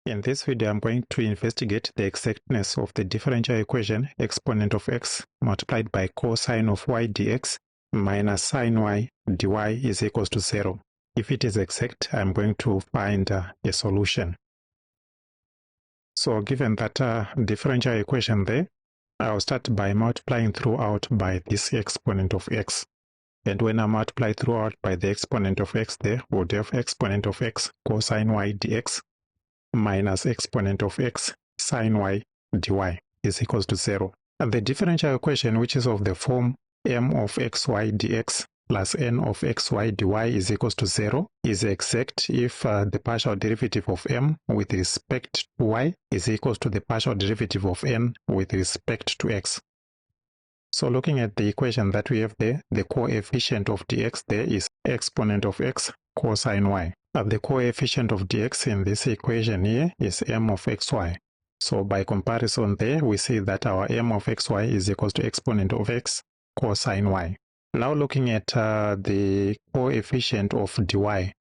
In this video, I'm going to investigate the exactness of the differential equation exponent of x multiplied by cosine of y dx minus sine y dy is equals to 0. If it is exact, I'm going to find a solution. So given that differential equation there, I'll start by multiplying throughout by this exponent of x. And when I multiply throughout by the exponent of x there, we'll have exponent of x cosine y dx minus exponent of x sine y dy is equals to 0. And the differential equation, which is of the form m of xy dx plus n of xy dy is equals to 0, is exact if the partial derivative of m with respect to y is equals to the partial derivative of n with respect to x. So looking at the equation that we have there, the coefficient of dx there is exponent of x cosine y. The coefficient of dx in this equation here is m of xy. So by comparison there, we see that our m of xy is equals to exponent of x cosine y. Now looking at the coefficient of dy.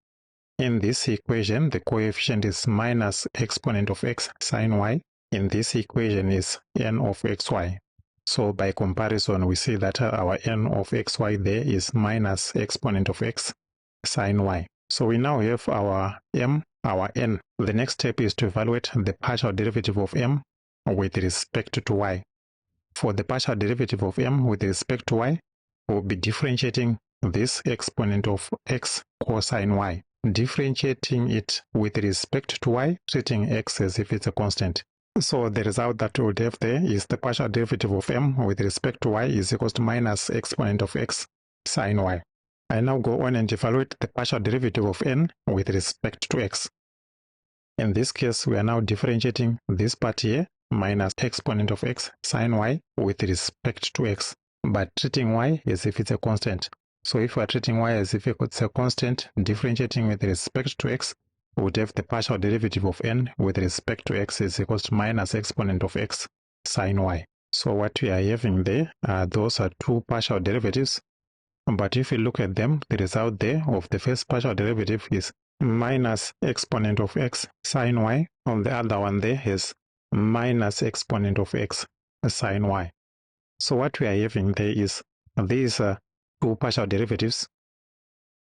In this equation, the coefficient is minus exponent of x sine y. In this equation is n of xy. So by comparison, we see that our n of xy there is minus exponent of x sine y. So we now have our m, our n. The next step is to evaluate the partial derivative of m with respect to y. For the partial derivative of m with respect to y, we'll be differentiating this exponent of x cosine y, differentiating it with respect to y, treating x as if it's a constant. So the result that we would have there is the partial derivative of m with respect to y is equals to minus exponent of x sine y. I now go on and evaluate the partial derivative of n with respect to x. In this case, we are now differentiating this part here, minus exponent of x sine y with respect to x, but treating y as if it's a constant. So if we are treating y as if it's a constant, differentiating with respect to x, we would have the partial derivative of n with respect to x is equals to minus exponent of x sine y. So what we are having there, those are two partial derivatives. But if you look at them, the result there of the first partial derivative is minus exponent of x sine y. On the other one there is minus exponent of x sine y. So what we are having there is these two partial derivatives,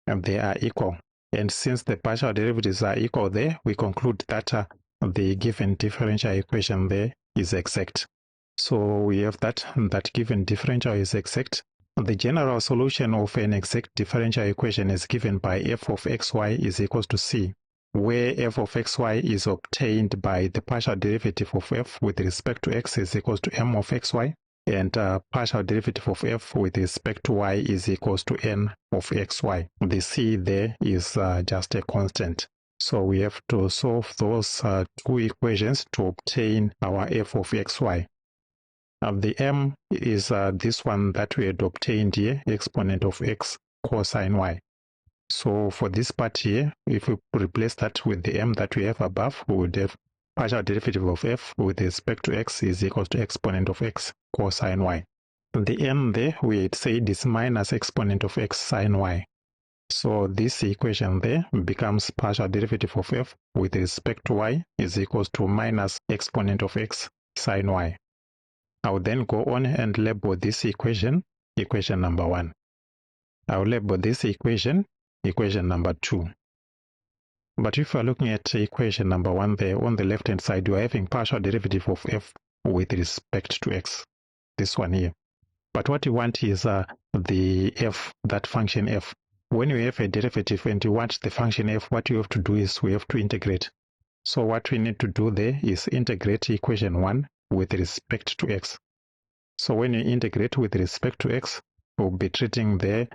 and they are equal. And since the partial derivatives are equal there, we conclude that the given differential equation there is exact. So we have that given differential is exact. The general solution of an exact differential equation is given by f of xy is equals to c, where f of xy is obtained by the partial derivative of f with respect to x is equals to m of xy, and partial derivative of f with respect to y is equals to n of xy. The c there is just a constant. So we have to solve those two equations to obtain our f of xy. The m is this one that we had obtained here, exponent of x cosine y. So for this part here, if we replace that with the m that we have above, we would have partial derivative of f with respect to x is equals to exponent of x cosine y. The n there, we had said is minus exponent of x sine y. So this equation there becomes partial derivative of f with respect to y is equals to minus exponent of x sine y. I'll then go on and label this equation, equation number 1. I'll label this equation, equation number 2. But if you're looking at equation number 1 there, on the left-hand side, you are having partial derivative of f with respect to x, this one here. But what you want is the f, that function f. When you have a derivative and you want the function f, what you have to do is we have to integrate. So what we need to do there is integrate equation 1 with respect to x. So when you integrate with respect to x, we'll be treating the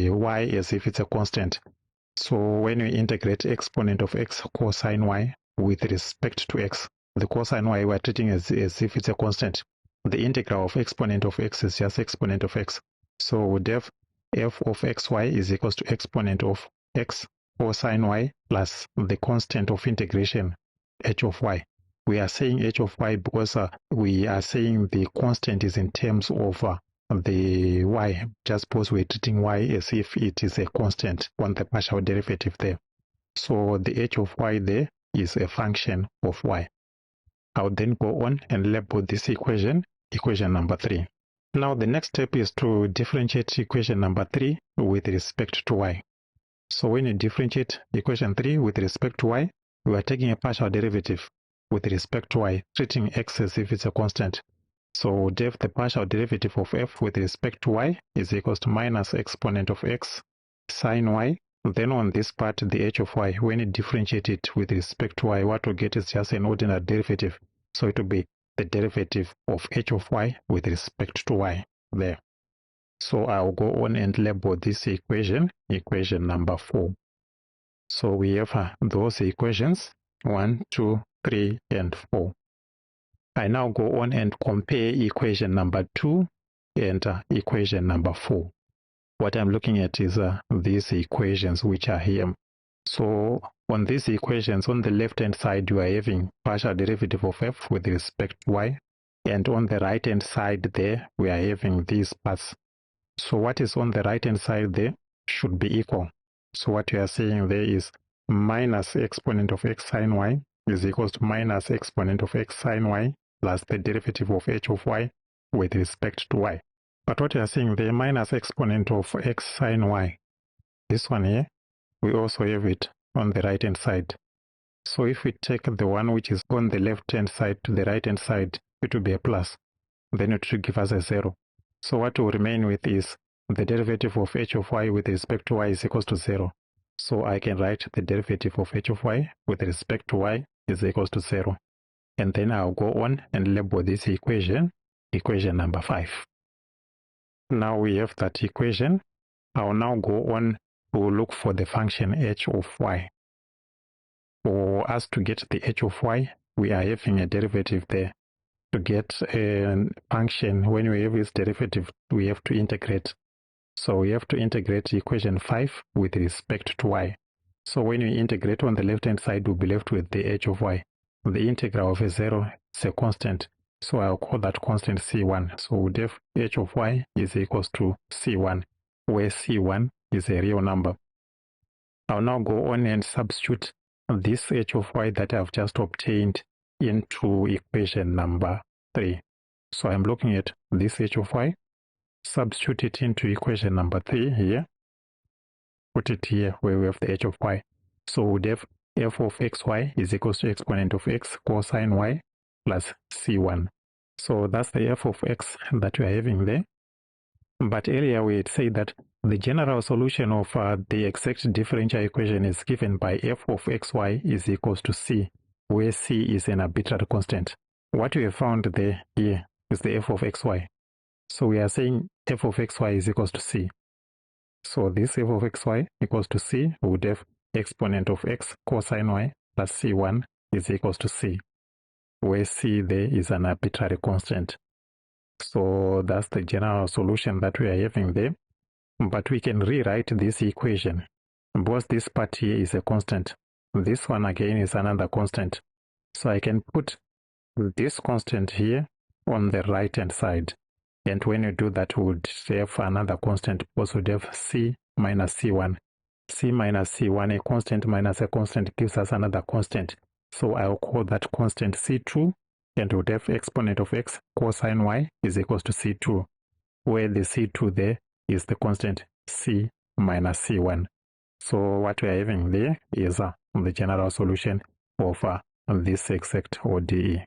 y as if it's a constant. So when you integrate exponent of x cosine y with respect to x, the cosine y we're treating as if it's a constant. The integral of exponent of x is just exponent of x. So we'd have f of xy is equals to exponent of x cosine y plus the constant of integration h of y. We are saying h of y because we are saying the constant is in terms of the y. Just suppose we're treating y as if it is a constant on the partial derivative there. So the h of y there is a function of y. I'll then go on and label this equation number 3. Now the next step is to differentiate equation number 3 with respect to y. So when you differentiate equation 3 with respect to y, we are taking a partial derivative with respect to y, treating x as if it's a constant. So def the partial derivative of f with respect to y is equals to minus exponent of x sine y. Then on this part, the h of y, when you differentiate it with respect to y, what we get is just an ordinary derivative. So it will be the derivative of h of y with respect to y there. So I'll go on and label this equation number 4. So we have those equations 1, 2, 3, and 4. I now go on and compare equation number 2 and equation number 4. What I'm looking at is these equations which are here. So on these equations, on the left hand side, you are having partial derivative of f with respect to y, and on the right hand side there, we are having these parts. So what is on the right hand side there should be equal. So what you are saying there is minus exponent of x sine y is equals to minus exponent of x sine y plus the derivative of h of y with respect to y. But what you are saying there, minus exponent of x sine y, this one here, we also have it on the right hand side. So if we take the one which is on the left hand side to the right hand side, it will be a plus. Then it should give us a 0. So what will remain with is the derivative of h of y with respect to y is equals to 0. So I can write the derivative of h of y with respect to y is equals to 0. And then I'll go on and label this equation number 5. Now we have that equation. I'll now go on to look for the function h of y. For us to get the h of y, we are having a derivative there. To get a function, when we have its derivative, we have to integrate. So we have to integrate equation 5 with respect to y. So when we integrate on the left hand side, we'll be left with the h of y. The integral of a 0 is a constant. So I'll call that constant c1. So def h of y is equals to c1, where c1 is a real number. I'll now go on and substitute this h of y that I've just obtained into equation number 3. So I'm looking at this h of y, substitute it into equation number 3 here, put it here where we have the h of y. So we'd have f of xy is equals to exponent of x cosine y plus c1. So that's the f of x that we are having there. But earlier we had said that the general solution of the exact differential equation is given by f of xy is equals to c, where c is an arbitrary constant. What we have found there here is the f of xy. So we are saying f of xy is equals to c. So this f of xy equals to c would have exponent of x cosine y plus c1 is equals to c, where c there is an arbitrary constant. So that's the general solution that we are having there. But we can rewrite this equation. Both this part here is a constant. This one again is another constant. So I can put this constant here on the right hand side. And when you do that, we would have another constant, because we would have c minus c1. C minus c1, a constant minus a constant gives us another constant. So I'll call that constant c2, and we would have exponent of x cosine y is equals to c2, where the c2 there is the constant c minus c1. So what we are having there is the general solution of this exact ODE.